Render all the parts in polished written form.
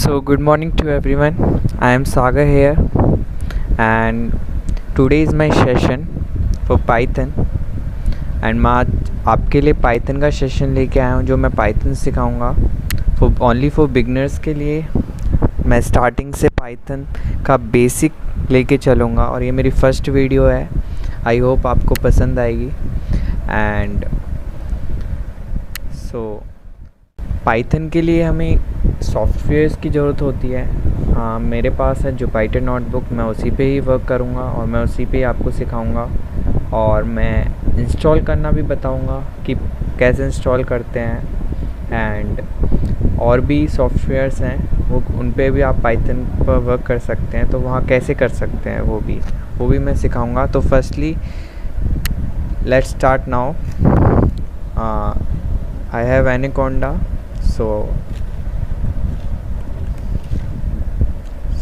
So, good morning to everyone. I am Sagar here, and today is my session for Python. And मैं आज आपके लिए Python का session लेके आया हूँ जो मैं पाइथन सिखाऊंगा ओनली फॉर बिगनर्स के लिए। मैं स्टार्टिंग से पाइथन का बेसिक लेके चलूँगा और ये मेरी फर्स्ट वीडियो है। आई होप आपको पसंद आएगी। एंड पाइथन के लिए हमें सॉफ्टवेयर्स की ज़रूरत होती है। हाँ, मेरे पास है जुपिटर नोटबुक, मैं उसी पे ही वर्क करूँगा और मैं उसी पे ही आपको सिखाऊंगा और मैं इंस्टॉल करना भी बताऊंगा कि कैसे इंस्टॉल करते हैं। एंड और भी सॉफ्टवेयर्स हैं वो उन पे भी आप पाइथन पर वर्क कर सकते हैं, तो वहाँ कैसे कर सकते हैं वो भी मैं सिखाऊंगा। तो firstly let's start now. I have Anaconda. So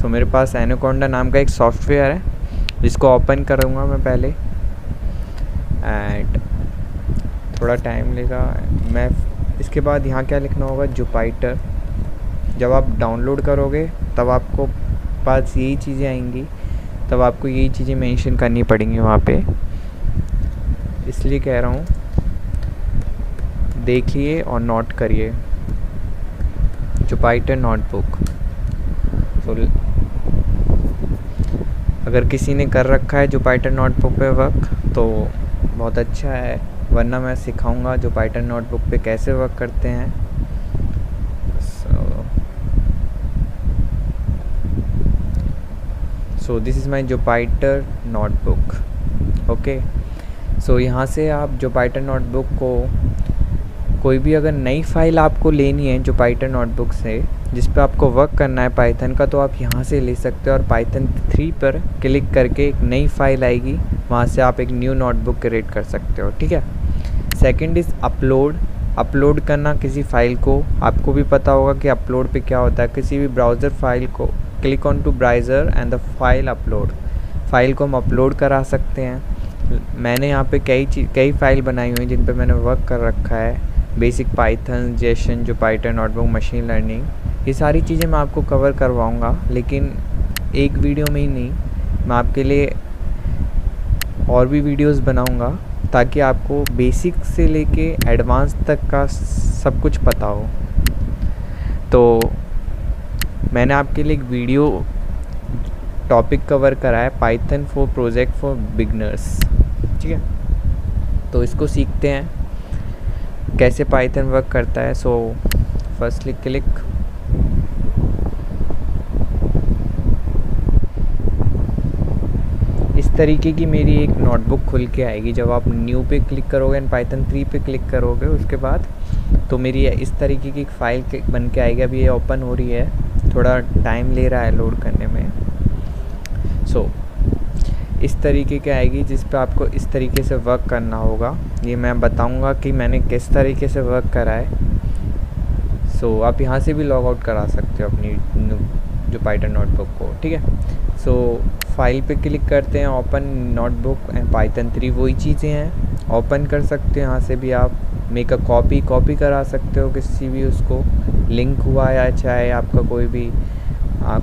मेरे पास एनाकोंडा नाम का एक सॉफ्टवेयर है जिसको ओपन करूँगा मैं पहले। एंड थोड़ा टाइम लेगा। मैं इसके बाद यहाँ क्या लिखना होगा, जुपिटर। जब आप डाउनलोड करोगे तब आपको पास यही चीज़ें आएंगी, तब आपको यही चीज़ें मेंशन करनी पड़ेंगी वहाँ पे। इसलिए कह रहा हूँ देखिए और नोट करिए जुपिटर नोटबुक। अगर किसी ने कर रखा है जुपिटर नोटबुक पे वर्क तो बहुत अच्छा है, वरना मैं सिखाऊंगा जुपिटर नोटबुक पे कैसे वर्क करते हैं। So this is my Jupyter notebook. Okay, so यहाँ से आप जुपिटर नोटबुक को कोई भी अगर नई फाइल आपको लेनी है जुपिटर नोटबुक से जिस पे आपको वर्क करना है पाइथन का, तो आप यहाँ से ले सकते हो और पाइथन 3 पर क्लिक करके एक नई फाइल आएगी, वहाँ से आप एक न्यू नोटबुक क्रिएट कर सकते हो। ठीक है। सेकंड इज़ अपलोड करना किसी फाइल को। आपको भी पता होगा कि अपलोड पे क्या होता है। किसी भी ब्राउज़र फाइल को click on to browser and the file upload, file को हम अपलोड करा सकते हैं। मैंने यहाँ पे कई फाइल बनाई हुई हैं जिन पे मैंने वर्क कर रखा है। Basic Python, Jason, Jupyter notebook, machine learning, ये सारी चीज़ें मैं आपको कवर करवाऊँगा, लेकिन एक वीडियो में ही नहीं, मैं आपके लिए और भी वीडियोस बनाऊँगा ताकि आपको बेसिक से लेके एडवांस तक का सब कुछ पता हो। तो मैंने आपके लिए एक वीडियो टॉपिक कवर करा है, Python for project for beginners. ठीक है, तो इसको सीखते हैं कैसे पाइथन वर्क करता है। So firstly click. इस तरीके की मेरी एक नोटबुक खुल के आएगी जब आप न्यू पे क्लिक करोगे एंड पाइथन 3 पे क्लिक करोगे उसके बाद, तो मेरी इस तरीके की एक फ़ाइल बन के आएगी। अभी ये ओपन हो रही है, थोड़ा टाइम ले रहा है लोड करने में। सो इस तरीके की आएगी जिस पे आपको इस तरीके से वर्क करना होगा। ये मैं बताऊंगा कि मैंने किस तरीके से वर्क करा है। सो आप यहाँ से भी लॉग आउट करा सकते हो अपनी जुपिटर नोटबुक को। ठीक है। सो फाइल पे क्लिक करते हैं, ओपन नोटबुक एंड पाइथन 3, वही चीज़ें हैं, ओपन कर सकते हो। यहाँ से भी आप मेक अ कॉपी करा सकते हो किसी भी उसको, लिंक हुआ या चाहे आपका कोई भी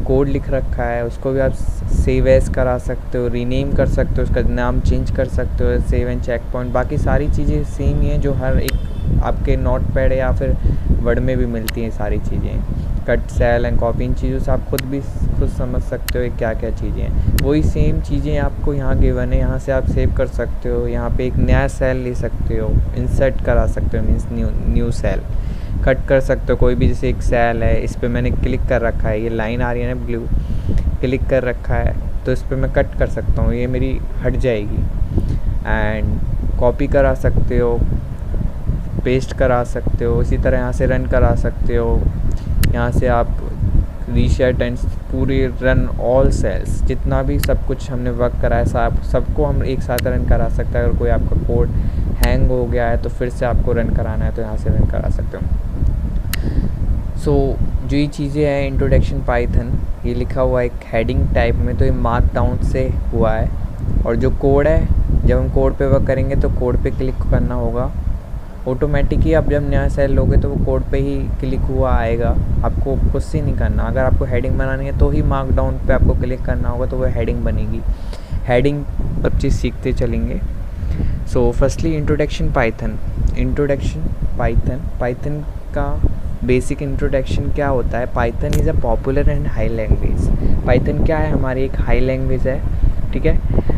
कोड लिख रखा है उसको भी आप सेव एज करा सकते हो, रीनेम कर सकते हो, उसका नाम चेंज कर सकते हो, सेव एंड चेक पॉइंट। बाकी सारी चीज़ें सेम ही हैं जो हर एक आपके नोटपैड या फिर वर्ड में भी मिलती हैं सारी चीज़ें। कट, सेल एंड कॉपी, इन चीज़ों से आप खुद समझ सकते हो क्या क्या चीज़ें हैं। वही सेम चीज़ें आपको यहाँ गिवन है, यहाँ से आप सेव कर सकते हो। यहाँ पे एक नया सेल ले सकते हो, इंसर्ट करा सकते हो, मीन्स न्यू सेल कट कर सकते हो। कोई भी जैसे एक सेल है, इस पर मैंने क्लिक कर रखा है, ये लाइन आ रही है ना ब्लू, क्लिक कर रखा है तो इस पर मैं कट कर सकता हूँ, ये मेरी हट जाएगी। एंड कॉपी करा सकते हो, पेस्ट करा सकते हो, इसी तरह यहाँ से रन करा सकते हो। यहाँ से आप रीसेट एंड पूरी रन ऑल सेल्स, जितना भी सब कुछ हमने वर्क करा है सबको हम एक साथ रन करा सकते हैं। अगर कोई आपका कोड हैंग हो गया है तो फिर से आपको रन कराना है तो यहाँ से रन करा सकते हो। सो जो ये चीज़ें हैं इंट्रोडक्शन पाइथन, ये लिखा हुआ है एक हेडिंग टाइप में, तो ये मार्क डाउन से हुआ है। और जो कोड है, जब हम कोड पे वर्क करेंगे तो कोड पे क्लिक करना होगा ऑटोमेटिक ही आप जब नया सेल लोगे तो वो कोड पे ही क्लिक हुआ आएगा, आपको कुछ से नहीं करना। अगर आपको हेडिंग बनानी है तो ही मार्कडाउन पे आपको क्लिक करना होगा, तो वो हेडिंग बनेगी। हेडिंग सब चीज़ सीखते चलेंगे। So firstly introduction Python. Python का बेसिक इंट्रोडक्शन क्या होता है। Python is a popular and high language. Python क्या है, हमारी एक हाई लैंग्वेज है, ठीक है,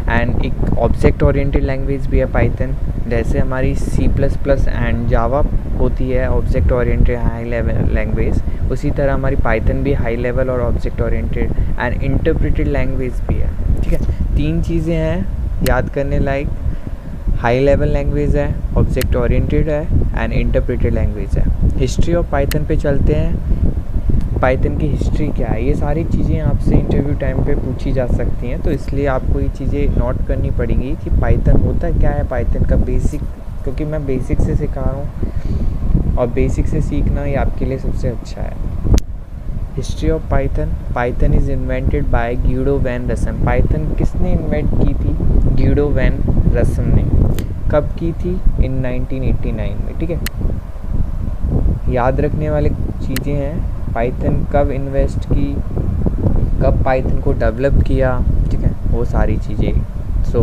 एंड एक ऑब्जेक्ट ओरिएंटेड लैंग्वेज भी है पाइथन। जैसे हमारी C++ एंड जावा होती है object oriented high level language, उसी तरह हमारी पाइथन भी हाई लेवल और object oriented and interpreted language भी है, ठीक है। 3 चीज़ें हैं याद करने लायक, हाई लेवल लैंग्वेज है, ऑब्जेक्ट ओरिएंटेड है एंड इंटरप्रेटेड लैंग्वेज है। हिस्ट्री ऑफ पाइथन पे चलते हैं। पाइथन की हिस्ट्री क्या है, ये सारी चीज़ें आपसे इंटरव्यू टाइम पे पूछी जा सकती हैं, तो इसलिए आपको ये चीज़ें नोट करनी पड़ेंगी कि पाइथन होता क्या है, पाइथन का बेसिक, क्योंकि मैं बेसिक से सिखा रहा हूँ और बेसिक से सीखना ही आपके लिए सबसे अच्छा है। History of Python is invented by Guido van Rossum. Python किसने इन्वेंट की थी, गिडो वैन रसम ने। कब की थी, इन 1989 में, ठीक है। याद रखने वाली चीज़ें हैं, पाइथन कब इन्वेस्ट की, कब पाइथन को डेवलप किया, ठीक है, वो सारी चीज़ें। सो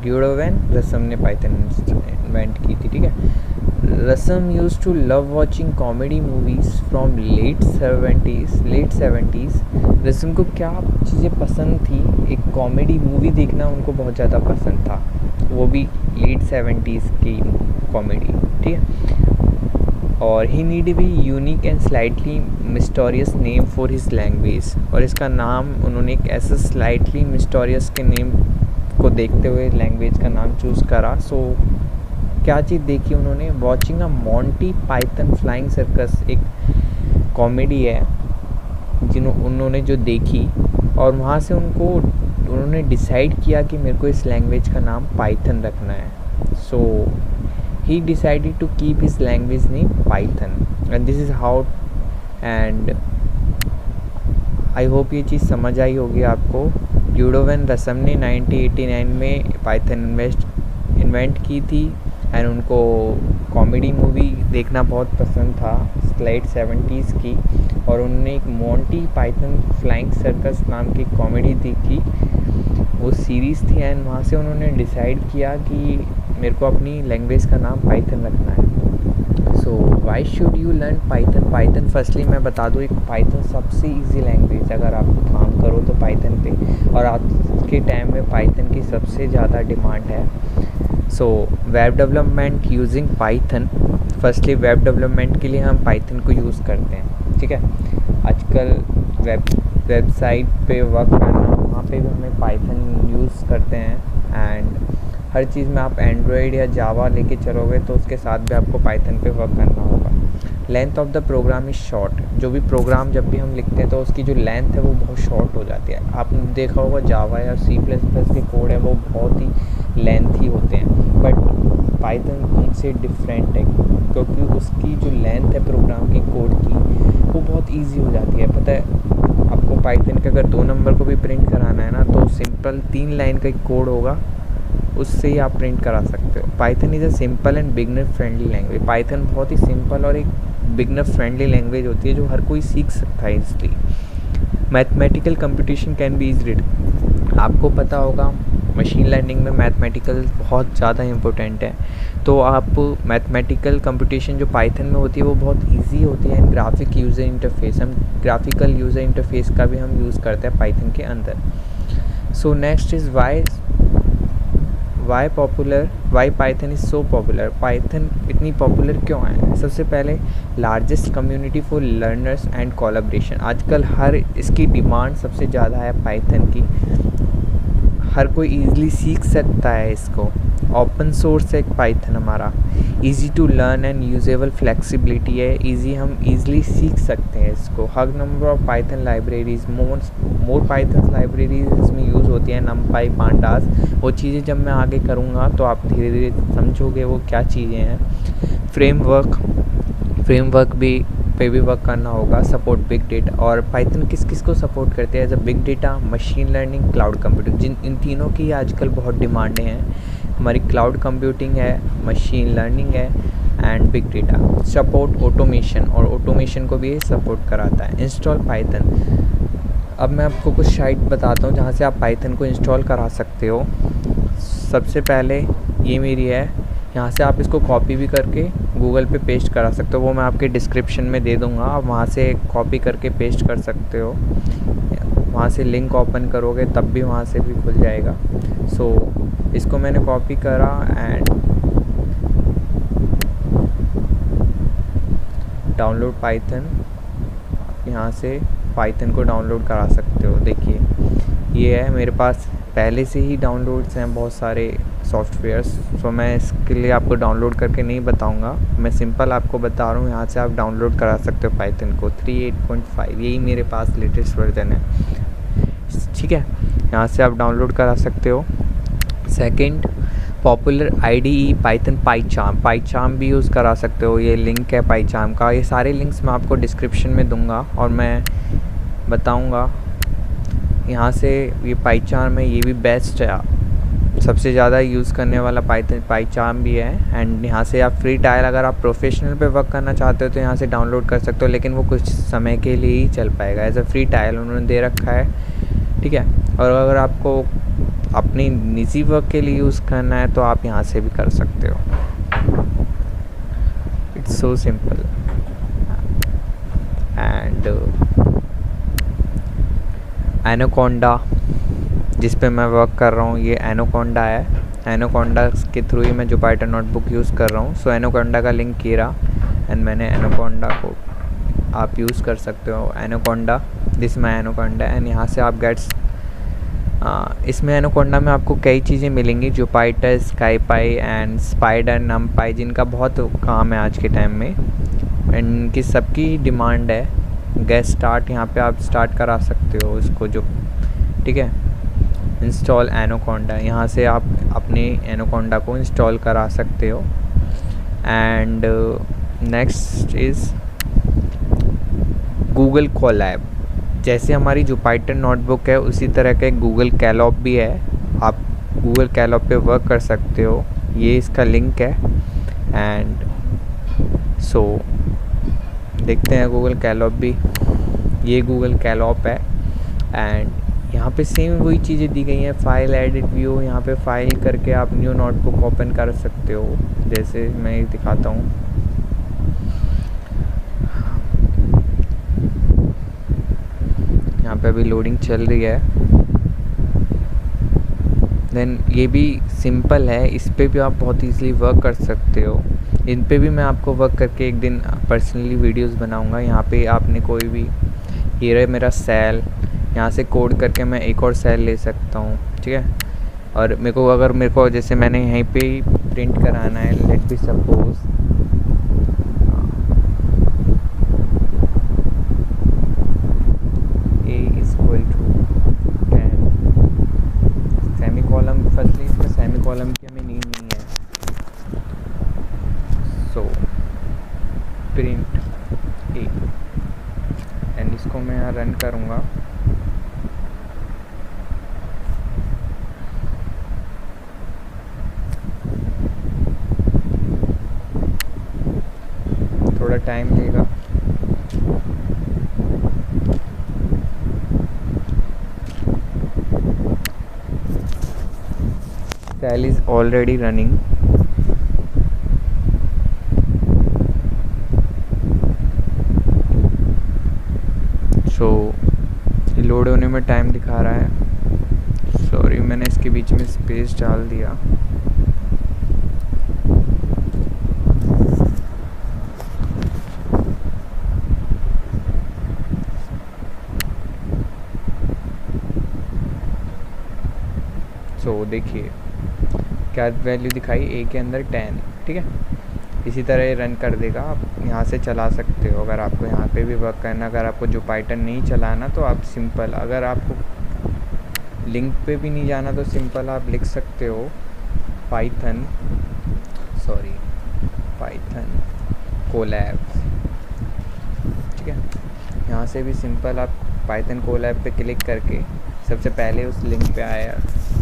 गिडो वैन रसम ने पाइथन इन्वेंट की थी, ठीक है। Rossum used to love watching comedy movies from late 70s। Rossum को क्या चीज़ें पसंद थी, एक कॉमेडी मूवी देखना उनको बहुत ज़्यादा पसंद था, वो भी लेट 70s की कॉमेडी, ठीक है। और he need be unique and slightly mysterious name for his language. और इसका नाम उन्होंने एक ऐसा स्लाइटली मिस्टीरियस के नेम को देखते हुए लैंग्वेज का नाम चूज़ करा। सो क्या चीज़ देखी उन्होंने, वॉचिंग अ मॉन्टी पाइथन फ्लाइंग सर्कस, एक कॉमेडी है उन्होंने जो देखी, और वहाँ से उन्होंने डिसाइड किया कि मेरे को इस लैंग्वेज का नाम पाइथन रखना है। So he decided to keep his language name Python and this is how. And I hope ये चीज़ समझ आई होगी आपको। गिडो वैन रसम ने 1989 में पाइथन इन्वेंट की थी एंड उनको कॉमेडी मूवी देखना बहुत पसंद था लेट 70s की, और उन्होंने एक मॉन्टी पाइथन फ्लाइंग सर्कस नाम की कॉमेडी देखी, वो सीरीज़ थी, एंड वहाँ से उन्होंने डिसाइड किया कि मेरे को अपनी लैंग्वेज का नाम पाइथन रखना है। So why should you learn Python firstly मैं बता दूँ, एक पाइथन सबसे ईजी लैंग्वेज, अगर आप काम करो तो पाइथन पे, और आज के टाइम में पाइथन की सबसे ज़्यादा डिमांड है। So web development using Python, firstly web development के लिए हम पाइथन को यूज़ करते हैं, ठीक है। आजकल वेबसाइट पे वर्क करना, वहाँ पे भी हमें पाइथन यूज़ करते हैं, एंड हर चीज़ में आप एंड्रॉयड या जावा लेके चलोगे तो उसके साथ भी आपको पाइथन पे वर्क करना होगा। Length of the program is short. जो भी प्रोग्राम जब भी हम लिखते हैं तो उसकी जो लेंथ है वो बहुत शॉर्ट हो जाती है। आपने देखा होगा जावा या C++ के कोड है वो बहुत ही लेंथी होते हैं, बट पाइथन उनसे डिफरेंट है, क्योंकि उसकी जो लेंथ है प्रोग्राम की कोड की वो बहुत ईजी हो जाती है। पता है आपको, पाइथन के अगर 2 नंबर को भी प्रिंट कराना है ना, तो सिंपल 3 लाइन का एक कोड होगा, उससे ही आप प्रिंट करा सकते हो। Python is a simple and beginner friendly language. Python बहुत ही सिंपल और एक बिगनर फ्रेंडली लैंग्वेज होती है जो हर कोई सीख सकता है easily. Mathematical computation can be easily. आपको पता होगा मशीन लर्निंग में मैथमेटिकल बहुत ज़्यादा इम्पोर्टेंट है, तो आप मैथमेटिकल कंप्यूटेशन जो पाइथन में होती है वो बहुत इजी होती है। एंड ग्राफिक यूज़र इंटरफेस, हम ग्राफिकल यूज़र इंटरफेस का भी हम यूज़ करते हैं पाइथन के अंदर। So next is why Python is so popular. Python इतनी पॉपुलर क्यों है? सबसे पहले largest community for learners and collaboration. आजकल हर इसकी डिमांड सबसे ज़्यादा है पाइथन की, हर कोई ईज़िली सीख सकता है इसको। ओपन सोर्स है पाइथन हमारा, easy to learn and usable flexibility है, इजी हम इजीली सीख सकते हैं इसको। हर number of Python libraries, more Python libraries इसमें यूज़ होती है, नमपाई, पांडास। वो चीज़ें जब मैं आगे करूँगा तो आप धीरे धीरे समझोगे वो क्या चीज़ें हैं। फ्रेमवर्क पे भी वर्क करना होगा। सपोर्ट बिग डेटा, और पाइथन किस किस को सपोर्ट करते हैं? As a big data, machine learning, cloud computing. इन तीनों की आजकल बहुत डिमांडें हैं। हमारी क्लाउड कंप्यूटिंग है, मशीन लर्निंग है and big data, support automation, और ऑटोमेशन को भी ये सपोर्ट कराता है। Install Python. अब मैं आपको कुछ साइट बताता हूँ जहाँ से आप पाइथन को इंस्टॉल करा सकते हो। सबसे पहले ये मेरी है, यहाँ से आप इसको कॉपी भी करके गूगल पे पेस्ट करा सकते हो, वो मैं आपके डिस्क्रिप्शन में दे दूँगा, आप वहाँ से कॉपी करके पेस्ट कर सकते हो। वहाँ से लिंक ओपन करोगे तब भी वहाँ से भी खुल जाएगा। सो इसको मैंने कॉपी करा एंड डाउनलोड पाइथन, यहाँ से पाइथन को डाउनलोड करा सकते हो। देखिए ये है मेरे पास पहले से ही डाउनलोड्स हैं बहुत सारे सॉफ्टवेयर्स, सो मैं इसके लिए आपको डाउनलोड करके नहीं बताऊंगा, मैं सिंपल आपको बता रहा हूँ। यहाँ से आप डाउनलोड करा सकते हो पाइथन को 3.8.5, यही मेरे पास लेटेस्ट वर्जन है, ठीक है। यहाँ से आप डाउनलोड करा सकते हो। सेकंड, पॉपुलर IDE पाइथन पाइचार्म भी यूज़ करा सकते हो, ये लिंक है पाइचार्म का। ये सारे लिंक्स मैं आपको डिस्क्रिप्शन में दूंगा और मैं बताऊंगा। यहाँ से ये पाइचार्म है, ये भी बेस्ट है, सबसे ज़्यादा यूज़ करने वाला पाइचार्म भी है। एंड यहाँ से आप फ्री ट्रायल, अगर आप प्रोफेशनल पे वर्क करना चाहते हो तो यहाँ से डाउनलोड कर सकते हो, लेकिन वो कुछ समय के लिए ही चल पाएगा, एज अ फ्री ट्रायल उन्होंने दे रखा है, ठीक है। और अगर आपको अपनी निजी वर्क के लिए यूज़ करना है तो आप यहाँ से भी कर सकते हो। It's so simple. And anaconda, जिस पे मैं वर्क कर रहा हूँ, ये एनाकोंडा है। एनाकोंडा के थ्रू ही मैं जुपिटर नोटबुक यूज़ कर रहा हूँ। सो एनाकोंडा का लिंक किया एंड मैंने एनाकोंडा को आप यूज़ कर सकते हो। Anaconda, this my anaconda, and यहाँ से आप गेट्स, इसमें एनाकोंडा में आपको कई चीज़ें मिलेंगी, जुपिटर, स्काईपाई एंड स्पाइडर, नमपाई, जिनका बहुत काम है आज के टाइम में एंड इनकी सबकी डिमांड है। गेट स्टार्ट, यहाँ पे आप स्टार्ट करा सकते हो इसको, जो ठीक है। इंस्टॉल एनाकोंडा, यहाँ से आप अपने एनाकोंडा को इंस्टॉल करा सकते हो। And next is Google Colab. जैसे हमारी जुपिटर नोटबुक है उसी तरह का एक गूगल कैलॉप भी है, आप गूगल कैलॉप पे वर्क कर सकते हो, ये इसका लिंक है। एंड सो देखते हैं गूगल कैलॉप भी, ये गूगल कैलॉप है। एंड यहाँ पे सेम वही चीज़ें दी गई हैं, फाइल एडिट व्यू, यहाँ पे फाइल करके आप न्यू नोटबुक ओपन कर सकते हो, जैसे मैं दिखाता हूँ। यहाँ पे अभी लोडिंग चल रही है। देन ये भी सिंपल है, इस पे भी आप बहुत ईजीली वर्क कर सकते हो। इन पे भी मैं आपको वर्क करके एक दिन पर्सनली वीडियोस बनाऊंगा। यहाँ पे आपने कोई भी, ये रहा मेरा सेल, यहाँ से कोड करके मैं एक और सेल ले सकता हूँ, ठीक है। और मेरे को जैसे मैंने यहीं पे प्रिंट कराना है, लेट बी सपोज फर्स्टली इसमें सेमी कॉलम की हमें नीड नहीं है। सो प्रिंट ए, एंड इसको मैं यहाँ रन करूँगा। थोड़ा टाइम लेगा। Cell is already running. So load होने में टाइम दिखा रहा है, सॉरी मैंने इसके बीच में स्पेस डाल दिया। सो देखिए क्या वैल्यू दिखाई, ए के अंदर 10, ठीक है। इसी तरह रन कर देगा, आप यहाँ से चला सकते हो अगर आपको यहाँ पे भी वर्क करना। अगर आपको जुपिटर नहीं चलाना तो आप सिंपल, अगर आपको लिंक पे भी नहीं जाना तो सिंपल आप लिख सकते हो पाइथन कोलैब, ठीक है। यहाँ से भी सिंपल आप पाइथन कोलैब पे क्लिक करके सबसे पहले उस लिंक पे आया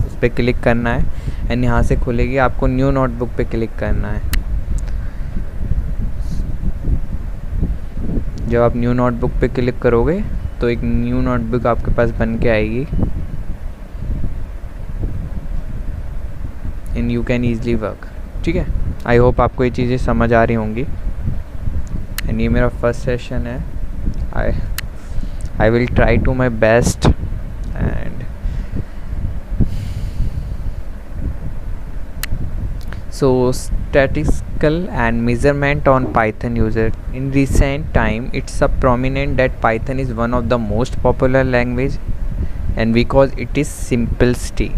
उस पर क्लिक करना है एंड यहाँ से खुलेगी, आपको न्यू नोटबुक पे क्लिक करना है। जब आप न्यू नोटबुक पे क्लिक करोगे तो एक न्यू नोटबुक आपके पास बन के आएगी and you can easily work. ठीक है, आई होप आपको ये चीज़ें समझ आ रही होंगी। एंड ये मेरा फर्स्ट सेशन है। I will try to my best and so statistical and measurement on Python user. In recent time it's a prominent that Python is one of the most popular language and because it is simplicity.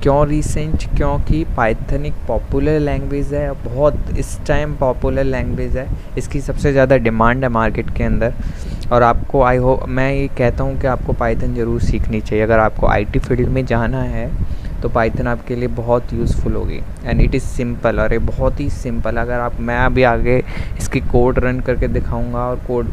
क्यों recent? क्योंकि Python एक popular language है, बहुत इस time popular language है, इसकी सबसे ज़्यादा डिमांड है मार्केट के अंदर। और आपको आई होप मैं ये कहता हूँ कि आपको पाइथन ज़रूर सीखनी चाहिए। अगर आपको आईटी फील्ड में जाना है तो पाइथन आपके लिए बहुत यूज़फुल होगी एंड इट इज़ सिंपल। और ये बहुत ही सिंपल, अगर आप मैं अभी आगे इसकी कोड रन करके दिखाऊंगा और कोड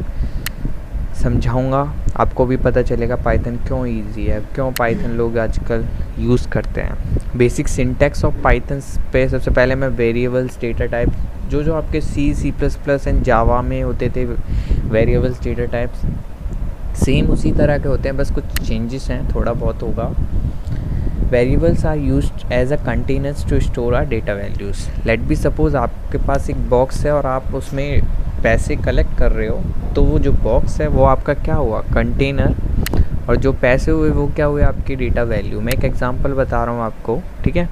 समझाऊंगा, आपको भी पता चलेगा पाइथन क्यों इजी है, क्यों पाइथन लोग आजकल यूज़ करते हैं। बेसिक सिंटैक्स ऑफ पाइथन पे सबसे पहले मैं वेरिएबल्स, डेटा टाइप, जो आपके C++ एंड जावा में होते थे वेरिएबल्स, डेटा टाइप्स, सेम उसी तरह के होते हैं, बस कुछ चेंजेस हैं, थोड़ा बहुत होगा। Variables are used as a containers to store our data values. Let be suppose आपके पास एक बॉक्स है और आप उसमें पैसे कलेक्ट कर रहे हो, तो वो जो बॉक्स है वो आपका क्या हुआ, कंटेनर, और जो पैसे हुए वो क्या हुए, आपकी डेटा वैल्यू। मैं एक एग्जांपल बता रहा हूँ आपको, ठीक है।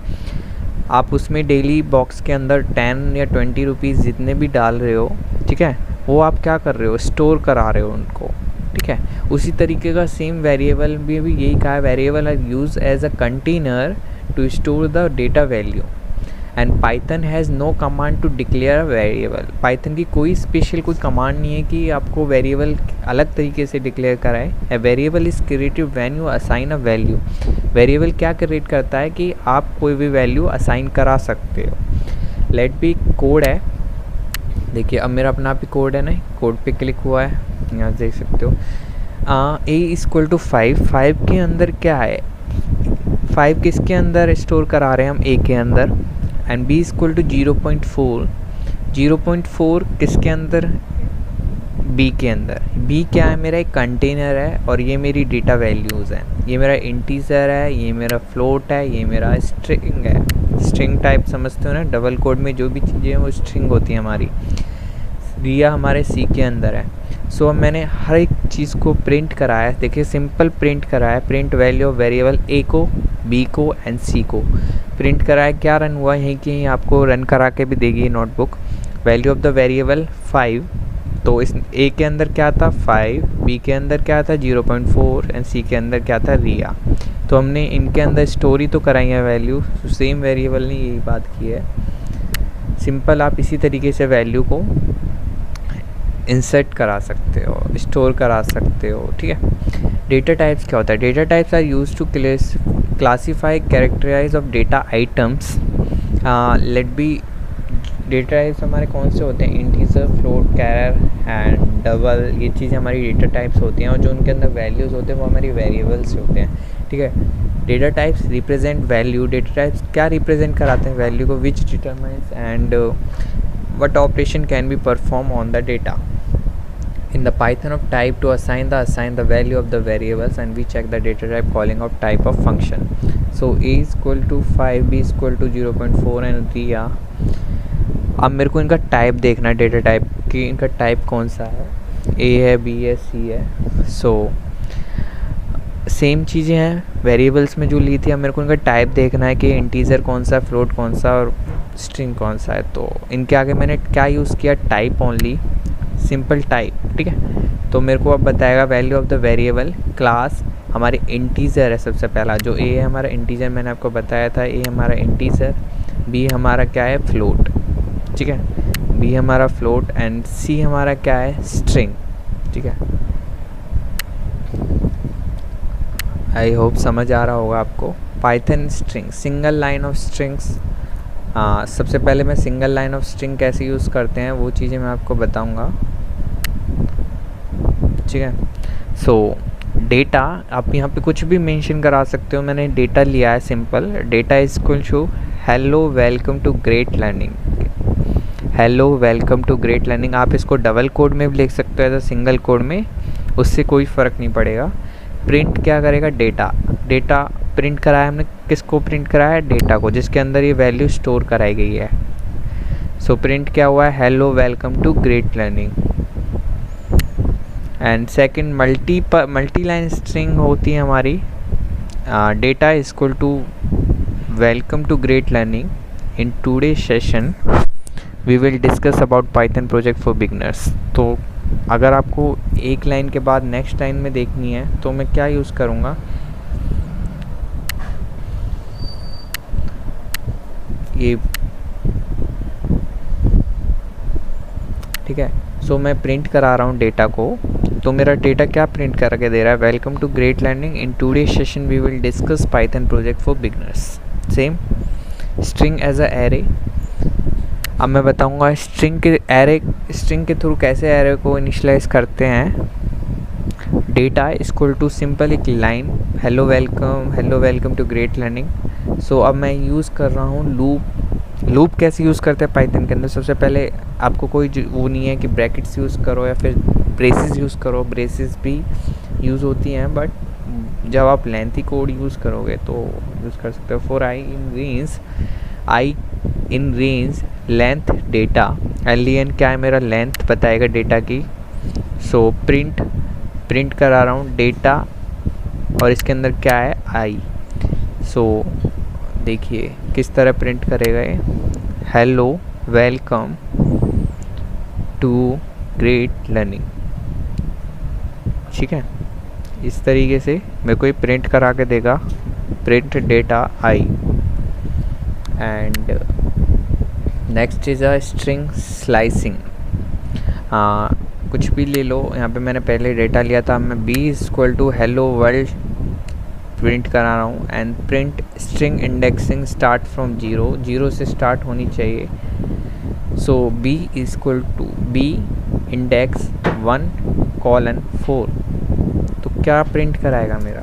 आप उसमें डेली बॉक्स के अंदर 10 या 20 रुपीज़ जितने भी डाल रहे हो, ठीक है, वो आप क्या कर रहे हो, स्टोर करा रहे हो उनको, ठीक है। उसी तरीके का सेम वेरिएबल भी यही कहा है, variable are use as a container to store the data value and Python has no command to declare variable. Python की कोई स्पेशल कोई कमांड नहीं है कि आपको वेरिएबल अलग तरीके से डिक्लेयर कराए। A variable is created when you assign a value. Variable क्या क्रिएट करता है कि आप कोई भी वैल्यू असाइन करा सकते हो। लेट बी कोड है, देखिए अब मेरा अपना भी कोड है ना, कोड पे क्लिक हुआ है, यहाँ देख सकते हो। A=5, 5 के अंदर क्या है, 5 किसके अंदर स्टोर करा रहे हैं हम, A के अंदर, एंड B=0.4, 0.4 किसके अंदर, B के अंदर। B क्या है, मेरा एक कंटेनर है और ये मेरी डेटा वैल्यूज़ हैं। ये मेरा इंटीजर है, ये मेरा फ्लोट है, ये मेरा स्ट्रिंग है। स्ट्रिंग टाइप समझते हो ना, डबल कोड में जो भी चीज़ें हैं वो स्ट्रिंग होती है हमारी। रिया हमारे C के अंदर है। सो अब मैंने हर एक चीज़ को प्रिंट कराया, देखिए सिंपल प्रिंट कराया, print value of variable A को, B को एंड C को प्रिंट कराया। क्या रन हुआ, यहीं कि आपको रन करा के भी देगी notebook. Value of the variable 5, तो इस A के अंदर क्या था 5, B के अंदर क्या था 0.4 एंड C के अंदर क्या था रिया। तो हमने इनके अंदर स्टोरी तो कराई है वैल्यू, सेम वेरिएबल ने यही बात की है। सिंपल आप इसी तरीके से वैल्यू को इंसर्ट करा सकते हो, स्टोर करा सकते हो, ठीक है। डेटा टाइप्स क्या होता है, data types are used to classify characterize of data items. Let be, data types हमारे कौन से होते हैं, integer, float, char and double, ये चीज़ें हमारी डेटा टाइप्स होती हैं। और जो उनके अंदर वैल्यूज़ होते हैं वो हमारी वेरिएबल्स होते हैं, ठीक है। Data types represent value. Data types क्या रिप्रेजेंट कराते हैं, वैल्यू को, विच determines and what operation can be performed on the data. In the Python of type to assign the value of the variables and we check the data type calling of type of function. So A=5, B=0.4 and रिया। अब मेरे को इनका type देखना है, data type की इनका type कौन सा है, A है, B है, C है। सो सेम चीज़ें हैं वेरिएबल्स में जो ली थी, अब मेरे को इनका टाइप देखना है कि इंटीजर कौन सा, फ्लोट कौन सा और स्ट्रिंग कौन सा है। तो इनके आगे मैंने क्या यूज़ किया, टाइप ओनली, सिंपल टाइप, ठीक है। तो मेरे को अब बताएगा value of the variable. Class हमारे इंटीजर है सबसे पहला, जो A है हमारा इंटीजर, मैंने आपको बताया था A हमारा इंटीजर, B हमारा क्या है, फ्लोट, ठीक है, B हमारा फ्लोट एंड C हमारा क्या है, स्ट्रिंग, ठीक है। आई होप समझ आ रहा होगा आपको। Python string, single line of strings. सबसे पहले मैं सिंगल लाइन ऑफ स्ट्रिंग कैसे यूज़ करते हैं वो चीज़ें मैं आपको बताऊंगा, ठीक है। सो डेटा आप यहाँ पे कुछ भी मेंशन करा सकते हो। मैंने डेटा लिया है simple, data is equal to hello welcome to Great Learning hello welcome to Great Learning. आप इसको डबल कोड में भी लिख सकते हो, एज सिंगल कोड में, उससे कोई फ़र्क नहीं पड़ेगा। प्रिंट क्या करेगा, डेटा प्रिंट कराया हमने, किसको प्रिंट कराया है, डेटा को, जिसके अंदर ये वैल्यू स्टोर कराई गई है। सो प्रिंट क्या हुआ है, hello welcome to Great Learning. And second multi line string होती है हमारी, data is equal to welcome to Great Learning. In today session we will discuss about Python project for beginners. तो अगर आपको एक लाइन के बाद नेक्स्ट लाइन में देखनी है तो मैं क्या यूज़ करूँगा, ये, ठीक है। सो मैं प्रिंट करा रहा हूँ डेटा को, तो मेरा डेटा क्या प्रिंट करके दे रहा है, welcome to Great Learning, in today session we will discuss Python project for beginners. Same string as a array. अब मैं बताऊंगा स्ट्रिंग के थ्रू कैसे एरे को इनिशियलाइज करते हैं। डेटा इक्वल टू सिंपल एक line, hello welcome to Great Learning. So अब मैं यूज़ कर रहा हूँ लूप कैसे यूज़ करते हैं पाइथन के अंदर। सबसे पहले आपको कोई वो नहीं है कि ब्रैकेट्स यूज़ करो या फिर ब्रेसेस यूज़ करो, ब्रेसेस भी यूज़ होती हैं, बट जब आप लेंथी कोड यूज़ करोगे तो यूज़ कर सकते हो। For I in range length data, LEN क्या है, मेरा लेंथ बताएगा डेटा की। सो प्रिंट करा रहा हूँ डेटा, और इसके अंदर क्या है, आई। सो देखिए किस तरह प्रिंट करेगा ये, hello welcome to Great Learning. ठीक है, इस तरीके से मेरे को ये प्रिंट करा के देगा, print data I. And next is a string slicing. कुछ भी ले लो, यहाँ पे मैंने पहले डेटा लिया था, मैं b equal to hello world print करा रहा हूँ। And print string indexing start from zero से स्टार्ट होनी चाहिए। So b equal to b index 1:4। तो क्या प्रिंट कराएगा, मेरा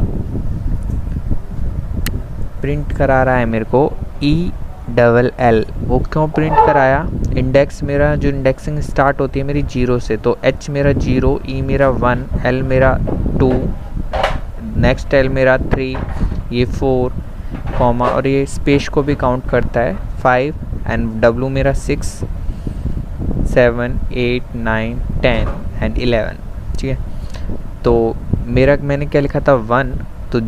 प्रिंट करा रहा है मेरे को ELL। वो क्यों प्रिंट कराया, इंडेक्स मेरा जो इंडेक्सिंग स्टार्ट होती है मेरी 0 से, तो H मेरा 0, E मेरा 1, L मेरा 2, नेक्स्ट L मेरा 3, ये 4, कॉमा, और ये स्पेस को भी काउंट करता है 5, एंड W मेरा 6, 7, 8, 9, 10 एंड 11। ठीक है, तो मैंने क्या लिखा था 1, तो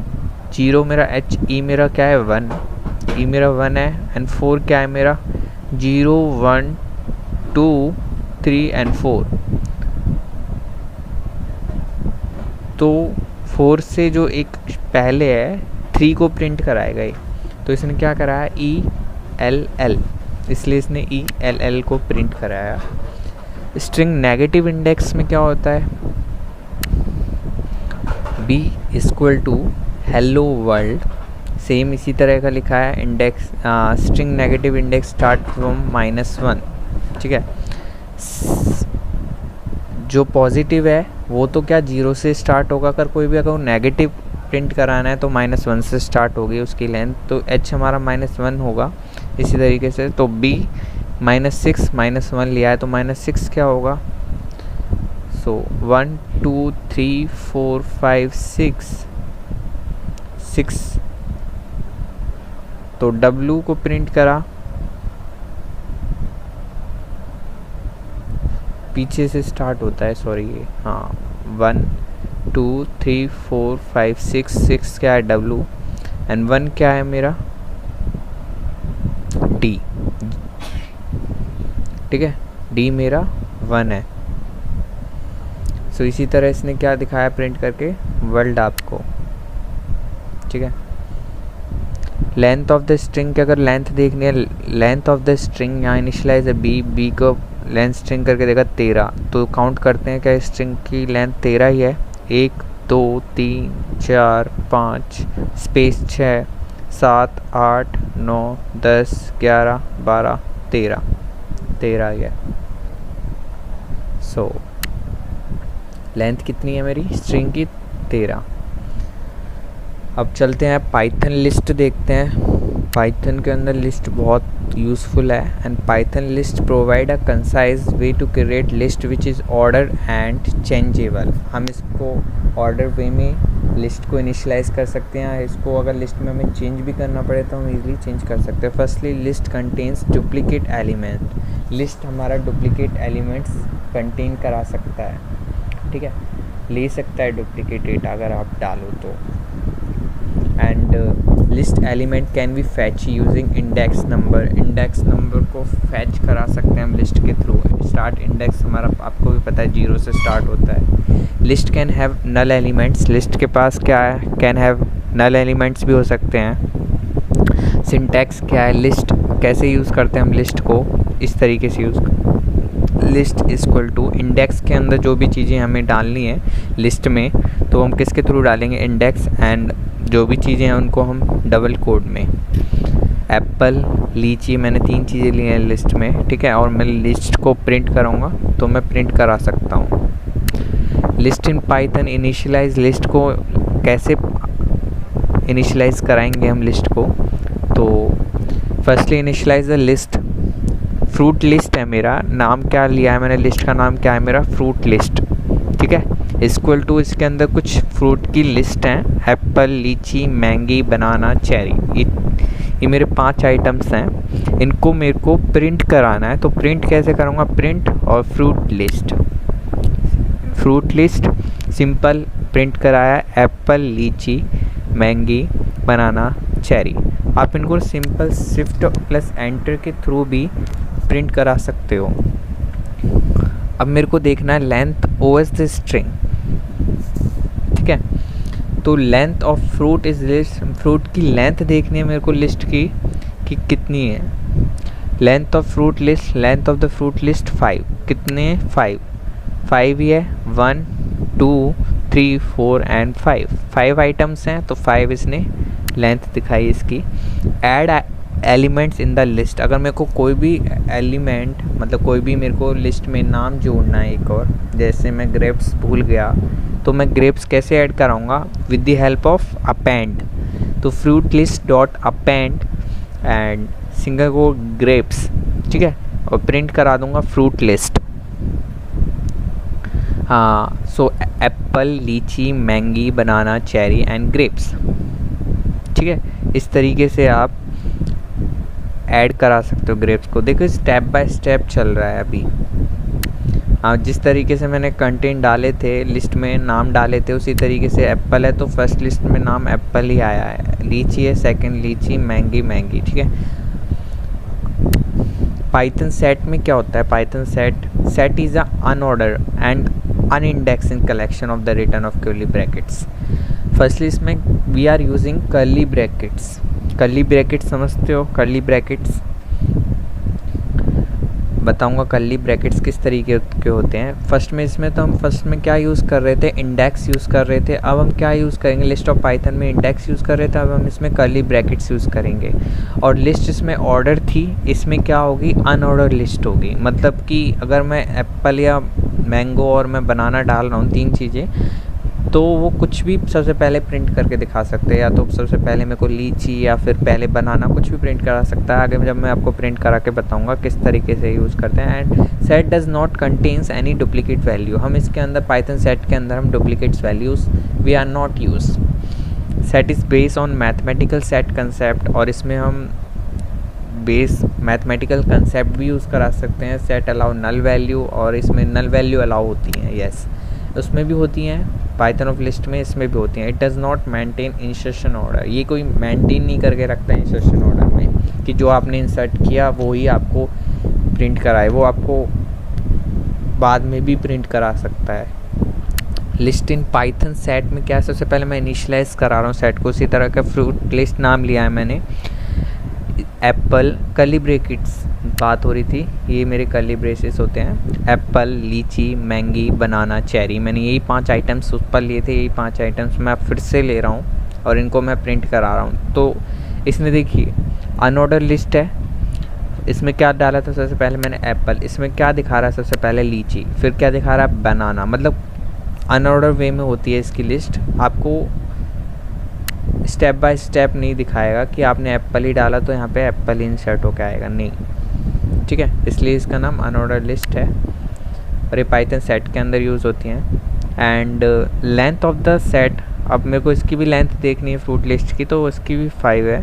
0 मेरा H, E मेरा क्या है 1, E मेरा 1 है, एंड 4 क्या है मेरा 0, 1, 2, 3 एंड 4। तो 4 से जो एक पहले है 3 को प्रिंट कराएगा ये, तो इसने क्या कराया ELL, इसलिए इसने ELL को प्रिंट कराया। स्ट्रिंग नेगेटिव इंडेक्स में क्या होता है, b equal to hello world, same इसी तरह का लिखा है, index string negative index start from -1। ठीक है, जो पॉजिटिव है वो तो क्या 0 से स्टार्ट होगा, अगर कोई भी अगर नेगेटिव प्रिंट कराना है तो -1 से स्टार्ट होगी उसकी लेंथ, तो h हमारा -1 होगा। इसी तरीके से तो b -6 -1 लिया है, तो -6 क्या होगा, सो 1 2 3 4 5 6, तो W को प्रिंट करा, पीछे से स्टार्ट होता है, सॉरी ये, हाँ, 1 2 3 4 5 6 क्या है W, एंड 1 क्या है मेरा D। ठीक है, D मेरा 1 है। सो इसी तरह इसने क्या दिखाया प्रिंट करके, वर्ल्ड आपको। ठीक है, लेंथ ऑफ द स्ट्रिंग की अगर लेंथ देखनी है, लेंथ ऑफ द स्ट्रिंग यहाँ इनिशियलाइज है बी को लेंथ स्ट्रिंग करके देगा 13, तो काउंट करते हैं क्या स्ट्रिंग की लेंथ 13 ही है, 1 2 3 4 5 स्पेस 6 7 8 9 10 11 12 13 ही है। सो लेंथ कितनी है मेरी स्ट्रिंग की, 13। अब चलते हैं पाइथन लिस्ट देखते हैं। पाइथन के अंदर लिस्ट बहुत यूज़फुल है। And Python list provide a concise way to create list which is order and changeable. हम इसको ऑर्डर वे में लिस्ट को इनिशियलाइज़ कर सकते हैं। इसको अगर लिस्ट में हमें चेंज भी करना पड़े तो हम इजीली चेंज कर सकते हैं। Firstly list contains duplicate element. List हमारा डुप्लीकेट एलिमेंट्स कंटेन करा सकता है, ठीक है, ले सकता है डुप्लीकेट डेटा अगर आप डालो तो। And list element can be fetch using index number. Index number को फैच करा सकते हैं हम लिस्ट के थ्रू। स्टार्ट इंडेक्स हमारा आपको भी पता है 0 से स्टार्ट होता है। List can have null elements. List के पास क्या है, कैन हैव नल एलिमेंट्स भी हो सकते हैं। सिंटैक्स क्या है, लिस्ट कैसे यूज़ करते हैं हम लिस्ट को, इस तरीके से use list equal to index के अंदर जो भी चीज़ें हमें डालनी है लिस्ट में तो हम किसके थ्रू डालेंगे, इंडेक्स। एंड जो भी चीज़ें हैं उनको हम डबल कोड में एप्पल लीची, मैंने 3 चीज़ें ली हैं लिस्ट में, ठीक है, और मैं लिस्ट को प्रिंट करूँगा तो मैं प्रिंट करा सकता हूँ। List in Python initialize. List को कैसे इनिशियलाइज कराएंगे हम लिस्ट को, तो firstly initialize the list. Fruit list है मेरा, नाम क्या लिया है मैंने, लिस्ट का नाम क्या है मेरा, फ्रूट लिस्ट, ठीक है। इक्वल टू इसके अंदर कुछ फ्रूट की लिस्ट हैं, Apple, lychee, mango, banana, cherry. ये मेरे 5 आइटम्स हैं, इनको मेरे को प्रिंट कराना है। तो प्रिंट कैसे करूँगा, प्रिंट और fruit list. Fruit list simple print कराया, Apple, lychee, mango, banana, cherry. आप इनको सिंपल शिफ्ट प्लस एंटर के थ्रू भी प्रिंट करा सकते हो। अब मेरे को देखना है लेंथ ओएस द स्ट्रिंग, ठीक है। तो length of fruit is list. Fruit की लेंथ देखनी है मेरे को लिस्ट की कि कितनी है। Length of fruit list, length of the fruit list 5। कितने, 5 ही है, 1 2 3 4 एंड 5 आइटम्स हैं तो 5 इसने लेंथ दिखाई इसकी। Add elements in the list. अगर मेरे को कोई भी एलिमेंट मतलब कोई भी मेरे को लिस्ट में नाम जोड़ना है एक और, जैसे मैं ग्रेप्स भूल गया तो मैं ग्रेप्स कैसे ऐड कराऊंगा, with the help of append. तो fruit list dot append and single को ग्रेप्स, ठीक है, और प्रिंट करा दूंगा फ्रूट लिस्ट। हाँ, so apple, lychee, mango, banana, cherry and grapes, ठीक है। इस तरीके से आप ऐड करा सकते हो ग्रेप्स को। देखो स्टेप बाय स्टेप चल रहा है अभी। जिस तरीके से मैंने कंटेंट डाले थे लिस्ट में, नाम डाले थे, उसी तरीके से एप्पल है तो फर्स्ट लिस्ट में नाम एप्पल ही आया है, लीची है सेकंड लीची, मैंगी मैंगी, ठीक है। पाइथन सेट में क्या होता है, Python set is a unorder and unindexing collection of the return of curly brackets. Firstly इसमें we are using curly brackets. Curly brackets समझते हो, कर्ली ब्रैकेट्स बताऊंगा कर्ली ब्रैकेट्स किस तरीके के होते हैं। फर्स्ट में इसमें तो हम फर्स्ट में क्या यूज़ कर रहे थे, इंडेक्स यूज़ कर रहे थे। अब हम क्या यूज़ करेंगे, लिस्ट ऑफ पाइथन में इंडेक्स यूज़ कर रहे थे, अब हम इसमें कर्ली ब्रैकेट्स यूज़ करेंगे। और लिस्ट इसमें ऑर्डर थी, इसमें क्या होगी, अनऑर्डर लिस्ट होगी। मतलब कि अगर मैं एप्पल या मैंगो और मैं बनाना डाल रहा हूँ 3 चीज़ें, तो वो कुछ भी सबसे पहले प्रिंट करके दिखा सकते हैं, या तो सबसे पहले मेरे को लीची या फिर पहले बनाना, कुछ भी प्रिंट करा सकता है। आगे जब मैं आपको प्रिंट करा के बताऊंगा किस तरीके से यूज़ करते हैं। And set does not contains any duplicate value. हम इसके अंदर पाइथन सेट के अंदर हम duplicates values we are not use. Set is based on mathematical set concept, और इसमें हम बेस मैथमेटिकल कंसेप्ट भी यूज़ करा सकते हैं। सेट अलाउ नल वैल्यू, और इसमें नल वैल्यू अलाउ होती हैं, यस उसमें भी होती हैं पाइथन ऑफ लिस्ट में, इसमें भी होती हैं। It does not maintain insertion order. ये कोई मेंटेन नहीं करके रखता है इंसर्शन ऑर्डर में कि जो आपने इंसर्ट किया वो ही आपको प्रिंट कराए, वो आपको बाद में भी प्रिंट करा सकता है। लिस्ट इन पाइथन सेट में क्या है, सबसे पहले मैं इनिशियलाइज करा रहा हूँ सेट को। उसी तरह का फ्रूट लिस्ट नाम लिया है मैंने, एप्पल, कर्ली ब्रैकेट्स बात हो रही थी, ये मेरे कर्ली ब्रेसेस होते हैं। Apple, lychee, mango, banana, cherry, मैंने यही 5 आइटम्स ऊपर लिए थे, यही 5 आइटम्स मैं फिर से ले रहा हूँ और इनको मैं प्रिंट करा रहा हूँ। तो इसमें देखिए अनऑर्डर लिस्ट है, इसमें क्या डाला था, सबसे पहले मैंने एप्पल, इसमें क्या दिखा रहा है, सबसे पहले लीची, फिर क्या दिखा रहा है, बनाना। मतलब अनऑर्डर वे में होती है इसकी लिस्ट। आपको स्टेप बाय स्टेप नहीं दिखाएगा कि आपने एप्पल ही डाला तो यहाँ पे एप्पल ही इंसर्ट होकर आएगा, नहीं, ठीक है। इसलिए इसका नाम अनऑर्डर लिस्ट है और ये पाइथन सेट के अंदर यूज़ होती हैं। And length of the set, अब मेरे को इसकी भी लेंथ देखनी है फ्रूट लिस्ट की, तो उसकी भी 5 है।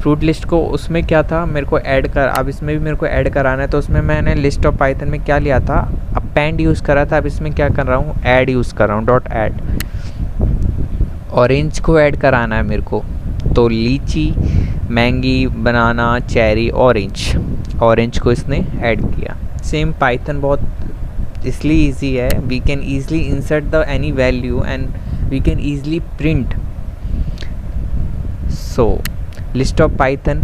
फ्रूट लिस्ट को उसमें क्या था मेरे को ऐड कर, अब इसमें भी मेरे को ऐड कराना है, तो उसमें मैंने लिस्ट ऑफ पाइथन में क्या लिया था, अपेंड यूज़ करा था। अब इसमें क्या कर रहा हूँ, ऐड यूज़ कर रहा हूँ, डॉट ऐड। ऑरेंज को ऐड कराना है मेरे को, तो लीची, मैंगी, बनाना, चेरी, ऑरेंज को इसने ऐड किया। सेम पाइथन बहुत इसलिए ईजी है, we can easily insert the any value and we can easily print. So list of Python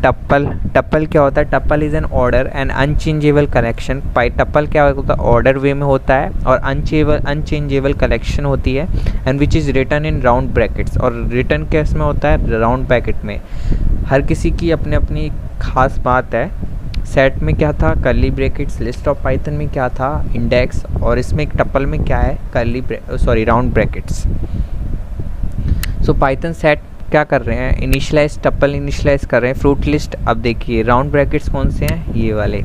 tuple क्या होता है, tuple is an order and unchangeable collection. Tuple क्या होता है, ऑर्डर वे में होता है और अनचेंजेबल कलेक्शन होती है, and which is written in round brackets, और रिटन केस में होता है राउंड ब्रैकेट में। हर किसी की अपनी अपनी खास बात है। सेट में क्या था, curly brackets, list of Python में क्या था, इंडेक्स, और इसमें एक टप्पल में क्या है, राउंड ब्रैकेट्स। सो पाइथन सेट क्या कर रहे हैं, इनिशियलाइज, टप्पल इनिशियलाइज कर रहे हैं। फ्रूट लिस्ट, अब देखिए राउंड ब्रैकेट्स कौन से हैं, ये वाले,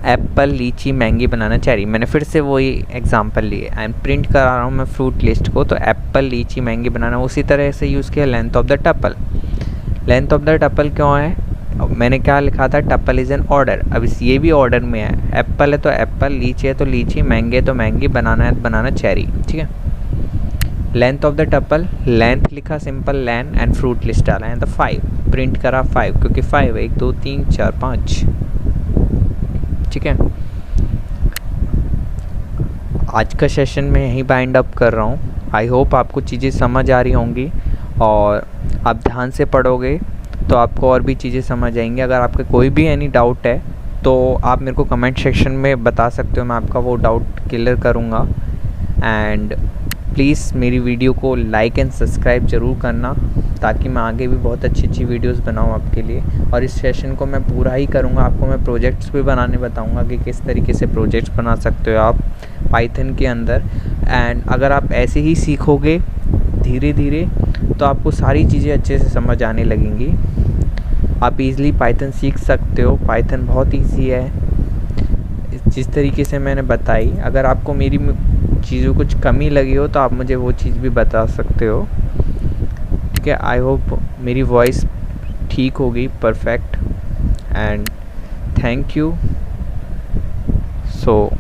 Apple, lychee, mango, banana, cherry. मैंने फिर से वही एग्जांपल लिए एंड प्रिंट करा रहा हूँ मैं फ्रूट लिस्ट को, तो एप्पल, लीची, मैंगी, बनाना। उसी तरह से यूज़ किया length of the tuple. Length of the tuple क्यों है, मैंने क्या लिखा था, टप्पल इज़ एन ऑर्डर। अब इस ये भी ऑर्डर में है, एप्पल है तो एप्पल, लीची है तो लीची, मैंगी है तो मैंगी, बनाना है तो बनाना, चेरी, ठीक है। Length of the tuple, length लिखा simple len and fruit list डाला है, तो 5 प्रिंट करा 5, क्योंकि 5 1 2 3 4 5, ठीक है। आज का सेशन मैं यहीं बाइंड अप कर रहा हूँ। आई होप आपको चीज़ें समझ आ रही होंगी और आप ध्यान से पढ़ोगे तो आपको और भी चीज़ें समझ आएंगी। अगर आपके कोई भी एनी डाउट है तो आप मेरे को कमेंट सेक्शन में बता सकते हो, मैं आपका वो डाउट क्लियर करूँगा। एंड प्लीज़ मेरी वीडियो को लाइक एंड सब्सक्राइब ज़रूर करना, ताकि मैं आगे भी बहुत अच्छी अच्छी वीडियोस बनाऊँ आपके लिए। और इस सेशन को मैं पूरा ही करूँगा, आपको मैं प्रोजेक्ट्स भी बनाने बताऊँगा कि किस तरीके से प्रोजेक्ट्स बना सकते हो आप पाइथन के अंदर। एंड अगर आप ऐसे ही सीखोगे धीरे धीरे तो आपको सारी चीज़ें अच्छे से समझ आने लगेंगी। आप इजीली पाइथन सीख सकते हो, पाइथन बहुत ईजी है जिस तरीके से मैंने बताई। अगर आपको मेरी चीज़ों कुछ कमी लगी हो तो आप मुझे वो चीज़ भी बता सकते हो, ठीक है। आई होप मेरी वॉइस ठीक होगी, perfect. And thank you. So